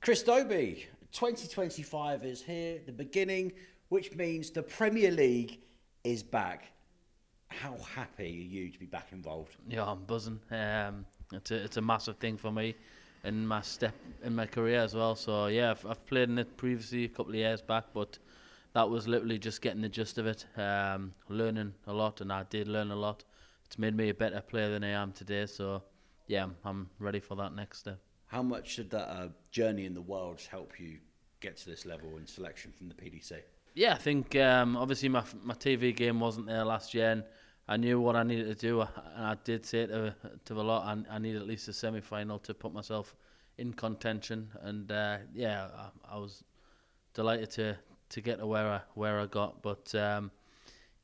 Chris Dobey, 2025 is here, the beginning, which means the Premier League is back. How happy are you to be back involved? Yeah, I'm buzzing. It's a massive thing for me in my step in my career as well. So yeah, I've played in it previously a couple of years back, but that was literally just getting the gist of it, learning a lot, and I did learn a lot. It's made me a better player than I am today. So yeah, I'm ready for that next step. How much did that journey in the worlds help you get to this level in selection from the PDC? Yeah, I think obviously my TV game wasn't there last year, and I knew what I needed to do, and I did say to a lot, I need at least a semi-final to put myself in contention, and yeah, I was delighted to get to where I got, but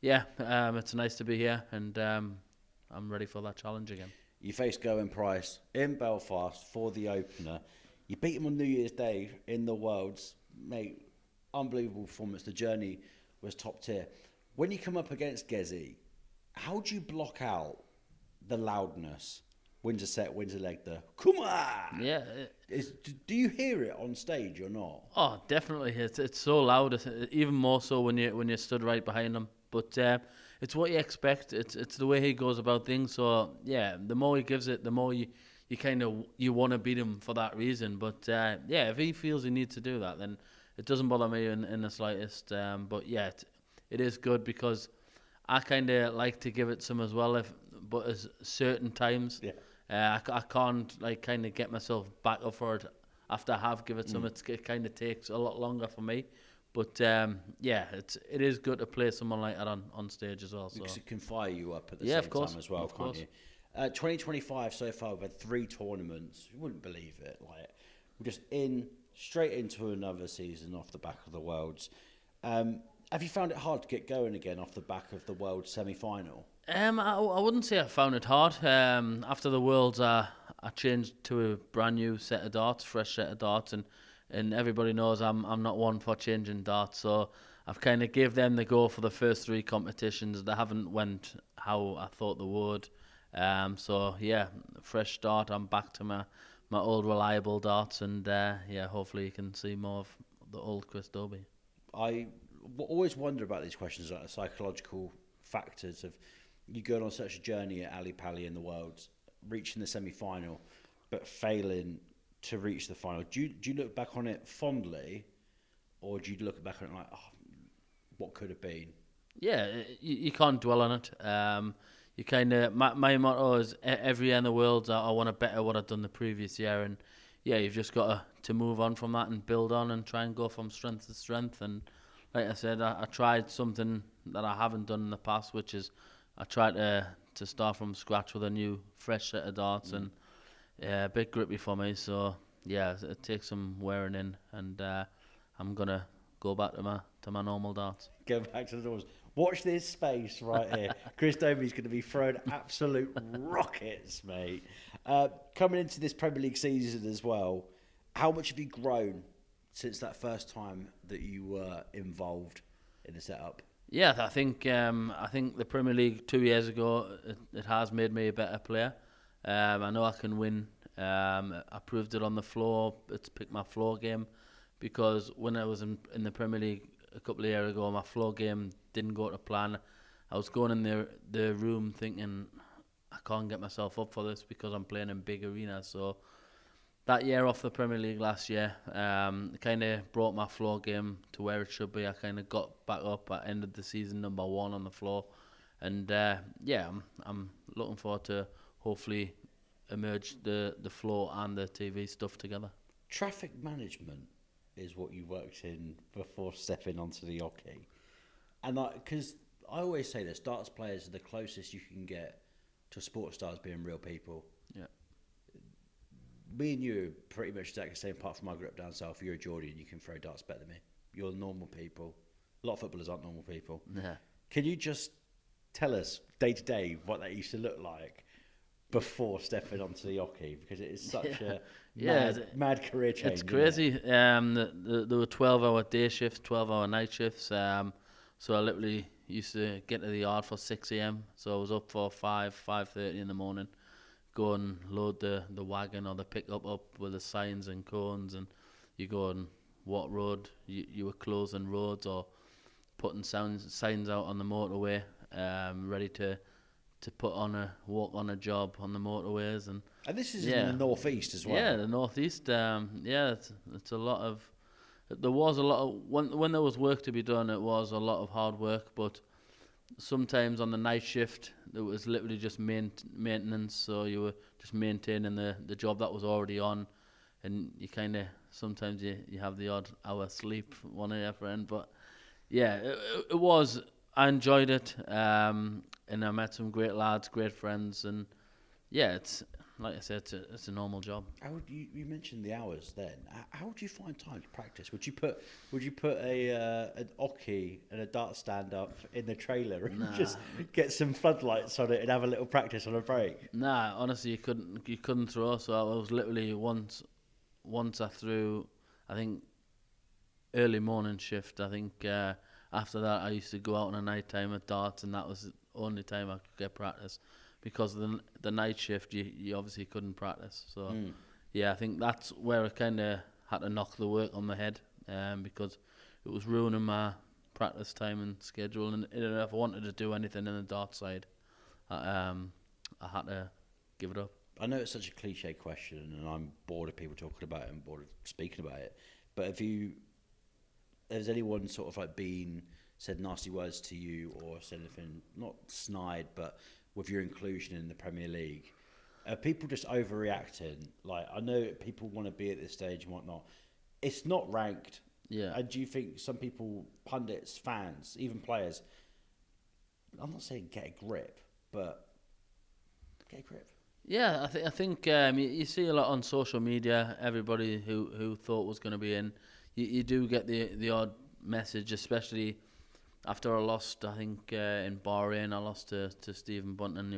yeah, it's nice to be here, and I'm ready for that challenge again. You faced Gowan Price in Belfast for the opener. You beat him on New Year's Day in the Worlds. Mate, unbelievable performance. The journey was top tier. When you come up against Gezi, how do you block out the loudness? Wins a set, wins a leg, the come on! Yeah. Do you hear it on stage or not? Oh, definitely. It's so loud. Even more so when you stood right behind him. But it's what you expect. It's the way he goes about things. So yeah, the more he gives it, the more you kind of you want to beat him for that reason. But yeah, if he feels he needs to do that, then it doesn't bother me in the slightest. But yeah, it is good because I kind of like to give it some as well. But at certain times, yeah. I can't like kind of get myself back up for it after I have given it some. It kind of takes a lot longer for me. But yeah, it is good to play someone like that on stage as well. So. Because it can fire you up at the same time as well, can't you? 2025 so far, we've had 3 tournaments. You wouldn't believe it. Like we're just straight into another season off the back of the Worlds. Have you found it hard to get going again off the back of the World semi-final? I wouldn't say I found it hard. After the Worlds, I changed to a brand new set of darts, fresh set of darts, and everybody knows I'm not one for changing darts, so I've kind of gave them the go for the first 3 competitions. They haven't went how I thought they would. So yeah, fresh start. I'm back to my old reliable darts, and yeah, hopefully you can see more of the old Chris Dobey. I always wonder about these questions, like the psychological factors of you going on such a journey at Ali Pali in the Worlds, reaching the semi-final, but failing to reach the final. Do you look back on it fondly, or do you look back on it like, oh, what could have been? Yeah, you can't dwell on it. You kind of my motto is every year in the Worlds I want to better what I've done the previous year, and yeah, you've just got to move on from that and build on and try and go from strength to strength. And like I said, I tried something that I haven't done in the past, which is I tried to start from scratch with a new fresh set of darts, and yeah, a bit grippy for me. So yeah, it takes some wearing in, and I'm gonna go back to my normal darts. Go back to the doors. Watch this space right here. Chris Dobey's going to be throwing absolute rockets, mate. Coming into this Premier League season as well, how much have you grown since that first time that you were involved in the setup? Yeah, I think the Premier League 2 years ago it has made me a better player. I know I can win. I proved it on the floor. It's picked my floor game, because when I was in the Premier League a couple of years ago, my floor game didn't go to plan. I was going in the room thinking I can't get myself up for this because I'm playing in big arenas. So that year off the Premier League last year, kind of brought my floor game to where it should be. I kind of got back up. I ended the season number 1 on the floor, and yeah, I'm looking forward to hopefully emerge the floor and the TV stuff together. Traffic management is what you worked in before stepping onto the hockey, and because I always say this, darts players are the closest you can get to sports stars being real people. Yeah. Me and you are pretty much exactly the same, apart from I grew up down south. You're a Geordie and you can throw darts better than me. You're normal people. A lot of footballers aren't normal people. Yeah. Can you just tell us day to day what that used to look like before stepping onto the hockey? Because it is such a mad career change. It's crazy. There were 12-hour day shifts, 12-hour night shifts. So I literally used to get to the yard for 6 a.m. So I was up for 5:30 in the morning, go and load the wagon or the pickup up with the signs and cones and you go on what road you were closing roads or putting signs out on the motorway, ready to walk on a job on the motorways. And this is in the northeast as well. Yeah, the northeast. It's a lot of. There was a lot of when there was work to be done. It was a lot of hard work, but sometimes on the night shift it was literally just maintenance. So you were just maintaining the job that was already on, and you kind of sometimes you have the odd hour sleep, one of your friend. But yeah, it was. I enjoyed it, and I met some great lads, great friends, and yeah, it's like I said, it's a normal job. How would you mentioned the hours then? How would you find time to practice? Would you put an oche and a dart stand up in the trailer and just get some floodlights on it and have a little practice on a break? Nah, honestly, you couldn't throw. So I was literally once I threw, I think early morning shift. I think after that I used to go out on a night time at darts, and that was the only time I could get practice. Because the night shift, you obviously couldn't practice. So, yeah, I think that's where I kind of had to knock the work on the head, because it was ruining my practice time and schedule. And if I wanted to do anything in the dart side, I had to give it up. I know it's such a cliche question, and I'm bored of people talking about it and bored of speaking about it. But has anyone sort of like said nasty words to you or said anything, not snide, but with your inclusion in the Premier League, are people just overreacting? Like, I know people want to be at this stage and whatnot. It's not ranked. Yeah. And do you think some people, pundits, fans, even players, I'm not saying get a grip, but get a grip? Yeah, I think you see a lot on social media. Everybody who thought was going to be in, you do get the odd message, especially after I lost, I think in Bahrain, I lost to Stephen Bunton.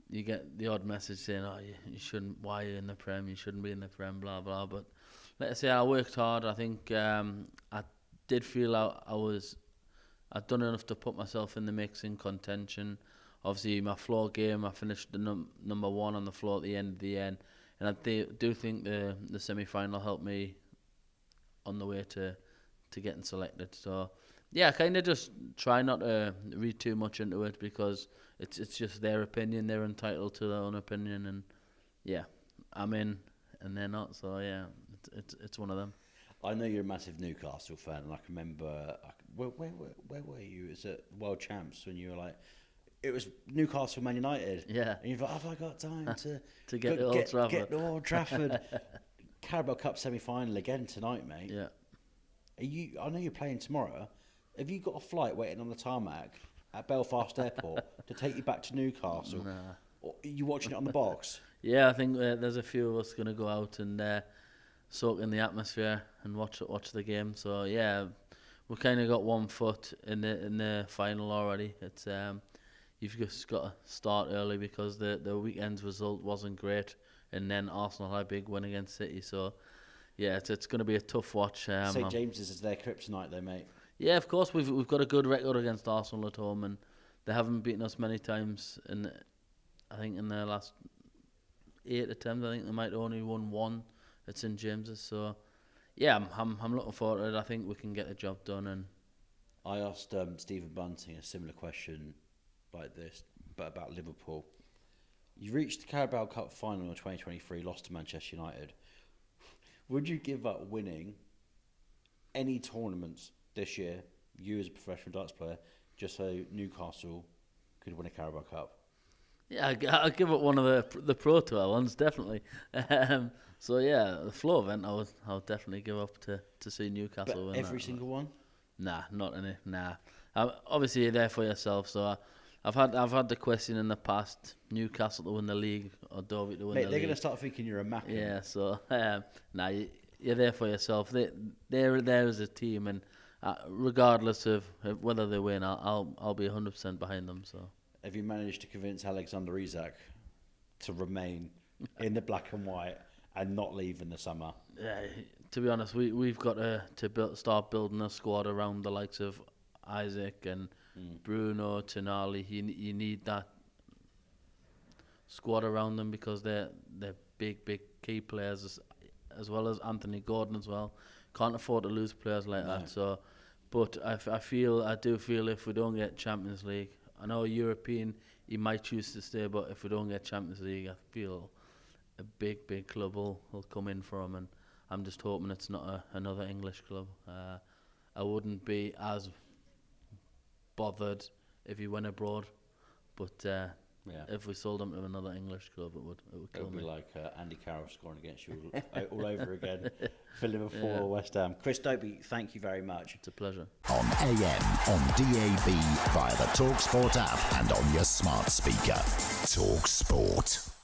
You get the odd message saying, "Oh, you shouldn't. Why are you in the Prem? You shouldn't be in the Prem." Blah blah. But let's say I worked hard. I think I did feel I'd done enough to put myself in the mix, in contention. Obviously, my floor game, I finished the number one on the floor at the end of the end, and I do think the semi-final helped me on the way to getting selected. So. Yeah, kind of just try not to read too much into it, because it's just their opinion. They're entitled to their own opinion, and yeah, I'm in and they're not. So yeah, it's one of them. I know you're a massive Newcastle fan, and I can remember where were you? It was at World Champs when you were like, it was Newcastle Man United. Yeah, and you're like, have I got time to get to Old Trafford? Get to Old Trafford. Carabao Cup semi-final again tonight, mate. Yeah. I know you're playing tomorrow. Have you got a flight waiting on the tarmac at Belfast Airport to take you back to Newcastle? Nah. Or are you watching it on the box? Yeah, I think there's a few of us going to go out and soak in the atmosphere and watch the game. So yeah, we've kind of got 1 foot in the final already. It's you've just got to start early, because the weekend's result wasn't great, and then Arsenal had a big win against City. So yeah, it's going to be a tough watch. St James's is their kryptonite, though, mate. Yeah, of course, we've got a good record against Arsenal at home, and they haven't beaten us many times. I think in their last 8 attempts, I think they might have only won 1 at St James's. So, yeah, I'm looking forward to it. I think we can get the job done. And I asked Stephen Bunting a similar question like this, but about Liverpool. You reached the Carabao Cup final in 2023, lost to Manchester United. Would you give up winning any tournaments this year, you as a professional darts player, just so Newcastle could win a Carabao Cup? Yeah, I'll give it one of the Pro Tour ones, definitely. So yeah, the floor event, I'll definitely give up to see Newcastle but win every that. single one? Nah, not any. Nah. Obviously, you're there for yourself. So I've had the question in the past: Newcastle to win the league or Dobey to win the league. They're going to start thinking you're a Mackem. Yeah. So nah, you're there for yourself. They're there as a team, and regardless of whether they win, I'll be 100% behind them. So. Have you managed to convince Alexander Isak to remain in the black and white and not leave in the summer? Yeah, to be honest, we've got to start building a squad around the likes of Isaac and Bruno, Tonali. You need that squad around them, because they're big key players as well as Anthony Gordon as well. Can't afford to lose players like that. So, but I do feel if we don't get Champions League, I know European, he might choose to stay, but if we don't get Champions League, I feel a big club will come in for him, and I'm just hoping it's not another English club. I wouldn't be as bothered if he went abroad, but if we sold him to another English club, it would kill me. It would be like Andy Carroll scoring against you all over again for Liverpool or West Ham. Chris Dobey, thank you very much. It's a pleasure. On AM, on DAB, via the talkSPORT app and on your smart speaker. talkSPORT.